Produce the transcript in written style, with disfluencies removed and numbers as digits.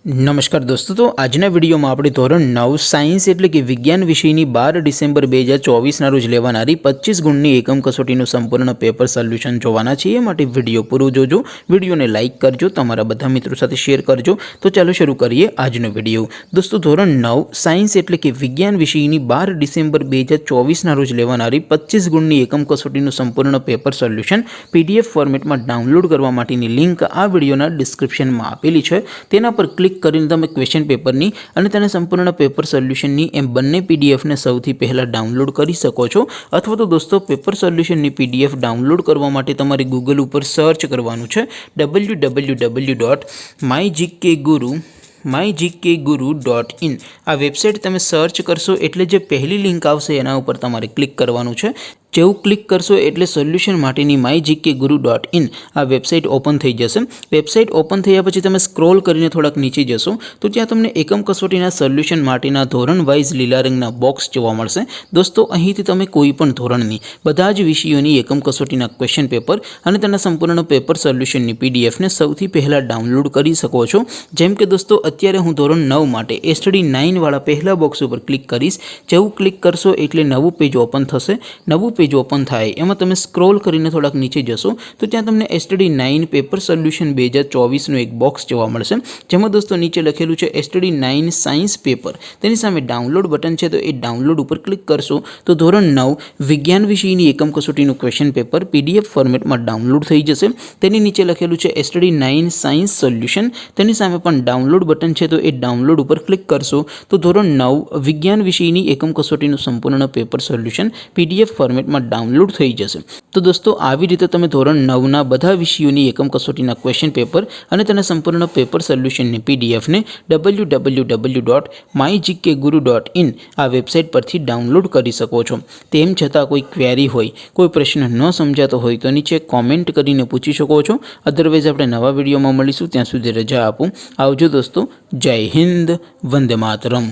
नमस्कार दोस्तों, तो आजना वीडियो में આપણે ધોરણ 9 સાયન્સ એટલે કે વિજ્ઞાન વિષયની 12 ડિસેમ્બર 2024 ના રોજ લેવાનારી 25 ગુણની એકમ કસોટીનું સંપૂર્ણ પેપર સોલ્યુશન જોવાના છીએ। માટે વિડિયો પૂરો જોજો, વિડિયોને લાઈક કરજો, તમારા બધા મિત્રો સાથે શેર કરજો। તો ચાલો શરૂ કરીએ આજનો વિડિયો। દોસ્તો, ધોરણ 9 સાયન્સ એટલે કે વિજ્ઞાન વિષયની 12 ડિસેમ્બર 2024 ના રોજ લેવાનારી 25 ગુણની એકમ કસોટીનું સંપૂર્ણ પેપર સોલ્યુશન PDF ફોર્મેટમાં ડાઉનલોડ કરવા માટેની લિંક આ વિડિયોના ડિસ્ક્રિપ્શનમાં આપેલી છે। તેના પર ક્લિક કરીને તમે ક્વેશ્ચન પેપરની અને તેના સંપૂર્ણ પેપર સોલ્યુશનની એમ બંને પીડીએફને સૌથી પહેલાં ડાઉનલોડ કરી શકો છો। અથવા તો દોસ્તો, પેપર સોલ્યુશનની પીડીએફ ડાઉનલોડ કરવા માટે તમારે ગૂગલ ઉપર સર્ચ કરવાનું છે www.mygkguru.in। આ વેબસાઇટ તમે સર્ચ કરશો એટલે જે પહેલી લિંક આવશે એના ઉપર તમારે ક્લિક કરવાનું છે। જેવું ક્લિક કરશો એટલે સોલ્યુશન માટેની mygkguru.in આ વેબસાઇટ ઓપન થઈ જશે। વેબસાઇટ ઓપન થયા પછી તમે સ્ક્રોલ કરીને થોડાક નીચે જશો તો ત્યાં તમને એકમ કસોટીના સોલ્યુશન માટેના ધોરણ વાઇઝ લીલા રંગના બોક્સ જોવા મળશે। દોસ્તો, અહીંથી તમે કોઈ પણ ધોરણની બધા જ વિષયોની એકમ કસોટીના ક્વેશ્ચન પેપર અને તેના સંપૂર્ણ પેપર સોલ્યુશનની પીડીએફને સૌથી પહેલાં ડાઉનલોડ કરી શકો છો। જેમ કે દોસ્તો, અત્યારે હું ધોરણ 9 માટે STD 9 વાળા પહેલા બોક્સ ઉપર ક્લિક કરીશ। જેવું ક્લિક કરશો એટલે નવું પેજ ઓપન થશે। નવું પેજ ઓપન થાય એમાં તમે સ્ક્રોલ કરીને થોડાક નીચે જશો તો ત્યાં તમને STD 9 પેપર સોલ્યુશન 2024નું એક બોક્સ જોવા મળશે। જેમાં દોસ્તો નીચે લખેલું છે STD 9 સાયન્સ પેપર, તેની સામે ડાઉનલોડ બટન છે, તો એ ડાઉનલોડ ઉપર ક્લિક કરશો તો ધોરણ 9 વિજ્ઞાન વિષયની એકમ કસોટીનું ક્વેશ્ચન પેપર PDF ફોર્મેટમાં ડાઉનલોડ થઈ જશે। તેની નીચે લખેલું છે STD 9 સાયન્સ સોલ્યુશન, તેની સામે પણ ડાઉનલોડ બટન છે, તો એ ડાઉનલોડ ઉપર ક્લિક કરશો તો ધોરણ 9 વિજ્ઞાન વિષયની એકમ કસોટીનું સંપૂર્ણ પેપર સોલ્યુશન PDF ફોર્મેટમાં ડાઉનલોડ થઈ જશે। તો દોસ્તો, આવી રીતે તમે ધોરણ 9ના બધા વિષયોની એકમ કસોટીના ક્વેશ્ચન પેપર અને તેના સંપૂર્ણ પેપર સોલ્યુશનની પીડીએફને www.mygkguru.in આ વેબસાઇટ પરથી ડાઉનલોડ કરી શકો છો। તેમ છતાં કોઈ ક્વેરી હોય, કોઈ પ્રશ્ન ન સમજાતો હોય તો નીચે કોમેન્ટ કરીને પૂછી શકો છો। અધરવાઇઝ આપણે નવા વિડીયોમાં મળીશું, ત્યાં સુધી રજા આપો। આવજો દોસ્તો, જય હિન્દ, વંદે માતરમ।